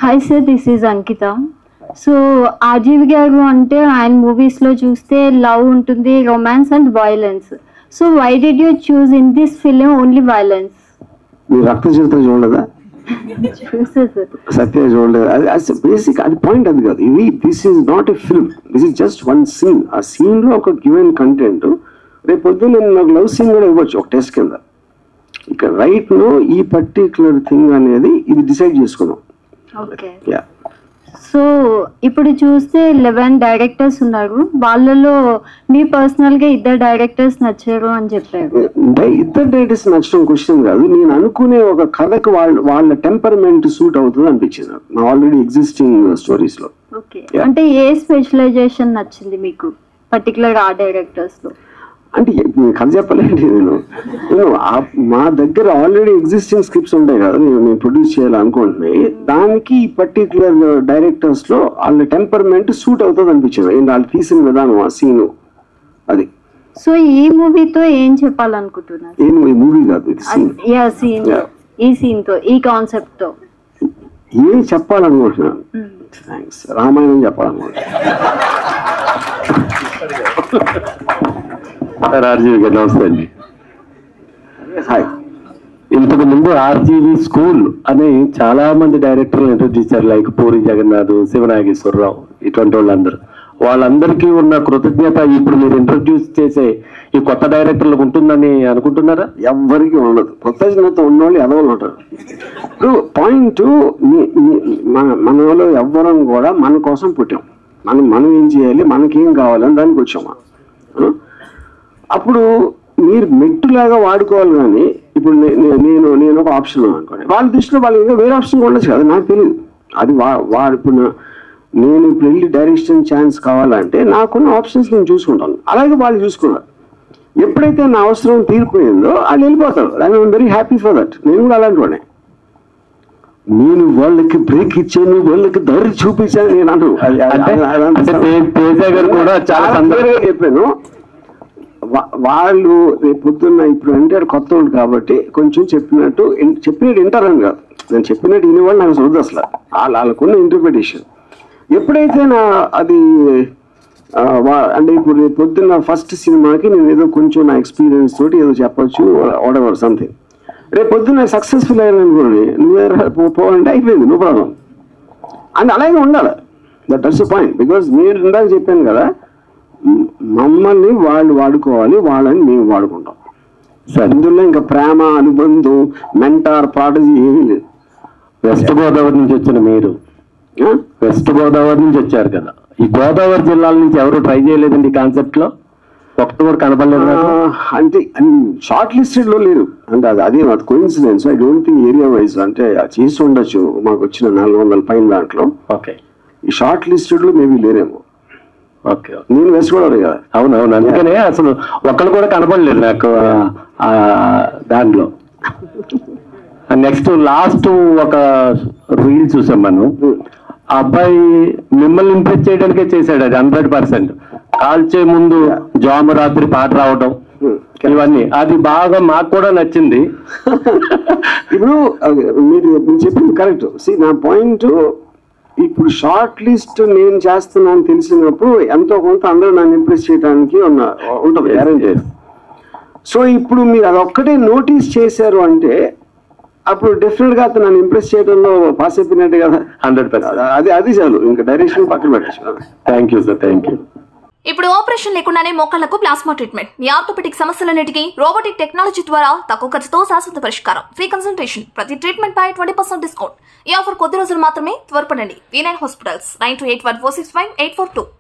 Hi sir, this is Ankita. So RGV గారు అంటే ఆయన మూవీస్లో చూస్తే లవ్ ఉంటుంది, romance and violence. So why did you choose in this film only violence? మీరు రక్త చరిత్ర చూడలేదా? చూసా సార్. సత్య చూడలేదు. అది బేసిక్, అది పాయింట్ అది కాదు. ఇది this is not a film, this is just one scene. ఆ సీన్లో ఒక గివెన్ కంటెంట్ రేపు పొద్దున్న నేను నాకు లవ్ సీన్ కూడా ఇవ్వచ్చు ఒక టెస్ట్ కింద. ఇక రైట్ నో ఈ పర్టిక్యులర్ థింగ్ అనేది ఇది డిసైడ్ చేసుకున్నాం. ఓకే. సో ఇప్పుడు చూస్తే 11 డైరెక్టర్స్ ఉన్నారు, వాళ్ళలో మీ పర్సనల్ గా 2 డైరెక్టర్స్ నచ్చారు అని చెప్పారు. ఇద్దరు డైరెక్టర్స్ నచ్చడం క్వశ్చన్ కాదు. నేను అనుకునే ఒక కథకు వాళ్ళ టెంపర్మెంట్ సూట్ అవుతుంది అనిపించింది నా ఆల్రెడీ ఎగ్జిస్టింగ్ స్టోరీస్ లో. ఓకే. అంటే ఏ స్పెషలైజేషన్ నచ్చింది మీకు పర్టికులర్ ఆ డైరెక్టర్స్ లో? అంటే కథ చెప్పలేండి. నేను మా దగ్గర ఆల్రెడీ ఎగ్జిస్టింగ్ స్క్రిప్ట్స్ ఉంటాయి కదా, నేను ప్రొడ్యూస్ చేయాలనుకుంటున్నాయి. దానికి ఈ పర్టికులర్ డైరెక్టర్స్ లో వాళ్ళ టెంపర్మెంట్ సూట్ అవుతుంది అనిపించింది. వాళ్ళు తీసిన విధానం, ఆ సీన్ అది. సో ఈ మూవీతో ఏం చెప్పాలనుకుంటున్నారు? ఈ మూవీ కాదు, ఇది సీన్. ఈ సీన్ తో, ఈ కాన్సెప్ట్ తో ఏం చెప్పాలనుకుంటున్నాను? థ్యాంక్స్. రామాయణం చెప్పాలనుకుంటున్నాను. ఆర్జీవి గారు నమస్తే అండి. హాయ్. ఇంతకు ముందు ఆర్జీవి స్కూల్ అని చాలా మంది డైరెక్టర్లు ఇంట్రడ్యూస్ చేశారు, లైక్ పూరి జగన్నాథ్, శివనాగేశ్వరరావు, ఇటువంటి వాళ్ళందరికీ ఉన్న కృతజ్ఞత ఇప్పుడు మీరు ఇంట్రడ్యూస్ చేసే ఈ కొత్త డైరెక్టర్లకు ఉంటుందని అనుకుంటున్నారా? ఎవరికి ఉండదు. కృతజ్ఞత ఉన్నోళ్ళు ఎదవలు ఉంటారు. ఇప్పుడు పాయింట్, మనలో ఎవ్వరం కూడా మన కోసం పుట్టాం. మనం ఏం చేయాలి, మనకేం కావాలని దానికి వచ్చామా. అప్పుడు మీరు మెట్టులాగా వాడుకోవాలి. కానీ ఇప్పుడు నేను ఒక ఆప్షన్ అనుకోండి, వాళ్ళ దృష్టిలో వాళ్ళు ఇంకా వేరే ఆప్షన్ ఉండొచ్చు కదా, నాకు తెలియదు. అది వాడు ఇప్పుడు నేను ఇప్పుడు వెళ్ళి డైరెక్షన్ ఛాన్స్ కావాలంటే నాకున్న ఆప్షన్స్ నేను చూసుకుంటాను. అలాగే వాళ్ళు చూసుకున్నారు. ఎప్పుడైతే నా అవసరం తీరిపోయిందో వాళ్ళు వెళ్ళిపోతారు. I'm very happy for that. నేను కూడా అలాంటి వాడిని. నేను వాళ్ళకి బ్రేక్ ఇచ్చాను, వాళ్ళకి దారి చూపించాను నేను అను. చెప్పాను. వాళ్ళు రేపు పొద్దున్న ఇప్పుడు అంటారు కొత్త వాళ్ళు కాబట్టి కొంచెం చెప్పినట్టు వింటారని కాదు, నేను చెప్పినట్టు వినేవాళ్ళు నాకు చూడదు అసలు. వాళ్ళకున్న ఇంటర్ప్రిటేషన్. ఎప్పుడైతే అది అంటే ఇప్పుడు రేపు పొద్దున్న ఫస్ట్ సినిమాకి నేను ఏదో కొంచెం నా ఎక్స్పీరియన్స్ తోటి ఏదో చెప్పచ్చు, వాడెవర్ సంథింగ్. రేపు పొద్దున్న సక్సెస్ఫుల్ అయ్యాను అనుకోండి, నువ్వు పోవాలంటే అయిపోయింది, నో ప్రాబ్లం. అండ్ అలాగే ఉండాలి. That's the point. బికాజ్ మీరు ఇందాక చెప్పాను కదా, మమ్మల్ని వాళ్ళు వాడుకోవాలి, వాళ్ళని మేము వాడుకుంటాం. ఇందులో ఇంకా ప్రేమ, అనుబంధం, మెంటార్, ప్రాటజీ ఏమీ లేదు. వెస్ట్ గోదావరి నుంచి వచ్చిన మీరు, వెస్ట్ గోదావరి నుంచి వచ్చారు కదా, ఈ గోదావరి జిల్లాల నుంచి ఎవరు ట్రై చేయలేదండి ఈ కాన్సెప్ట్ లో? ఒక్కటి కూడా కనపడలేదు అంటే షార్ట్ లిస్టెడ్ లో లేరు. అంటే అది coincidence. I don't think area wise అంటే చేసి ఉండొచ్చు. మాకు వచ్చిన 400 పైన దాంట్లో ఓకే, ఈ షార్ట్ లిస్టెడ్ లో మేబీ లేరేమో. ఓకే, నేను వెస్ట్ గోదావరి కదా. అవునవును, అందుకనే అసలు ఒక్కళ్ళు కూడా కనపడలేదు నాకు దాంట్లో. నెక్స్ట్ లాస్ట్ ఒక రీల్ చూసాం మనం, ఆ అబ్బాయి మిమ్మల్ని ఇంప్రెస్ చేయడానికే చేశాడు. అది 100%. కాల్చే ముందు జాము రాత్రి పాట రావడం, ఇవన్నీ అది బాగా మాకు కూడా నచ్చింది. ఇప్పుడు మీరు చెప్పింది కరెక్ట్. నా పాయింట్, ఇప్పుడు షార్ట్ లిస్ట్ నేను చేస్తున్నాను తెలిసినప్పుడు ఎంతో కొంత అందరూ నన్ను ఇంప్రెస్ చేయడానికి ఉంటుంది, అరేంజ్ చేయాలి. సో ఇప్పుడు మీరు అదొక్కటే నోటీస్ చేశారు అంటే అప్పుడు డెఫినెట్ గా నన్ను ఇంప్రెస్ చేయడంలో పాస్ అయిపోయినట్టే కదా. 100%. అది చాలు, ఇంకా డైరెక్షన్ పక్కన పెట్టచ్చు. Thank you sir, thank you. ఇప్పుడు ఆపరేషన్ లేకుండానే మోకాళ్లకు ప్లాస్మా ట్రీట్మెంట్, మీ ఆర్థోపెటిక్ సమస్యలన్నిటికీ రోబోటిక్ టెక్నాలజీ ద్వారా తక్కువ ఖర్చుతో శాశ్వత పరిష్కారం, ఫ్రీ కన్సల్టేషన్, ప్రతి ట్రీట్మెంట్ పై 20% డిస్కౌంట్. ఈ ఆఫర్ కొద్ది రోజులు మాత్రమే, త్వరపడండి. V9 hospitals, 9281465842.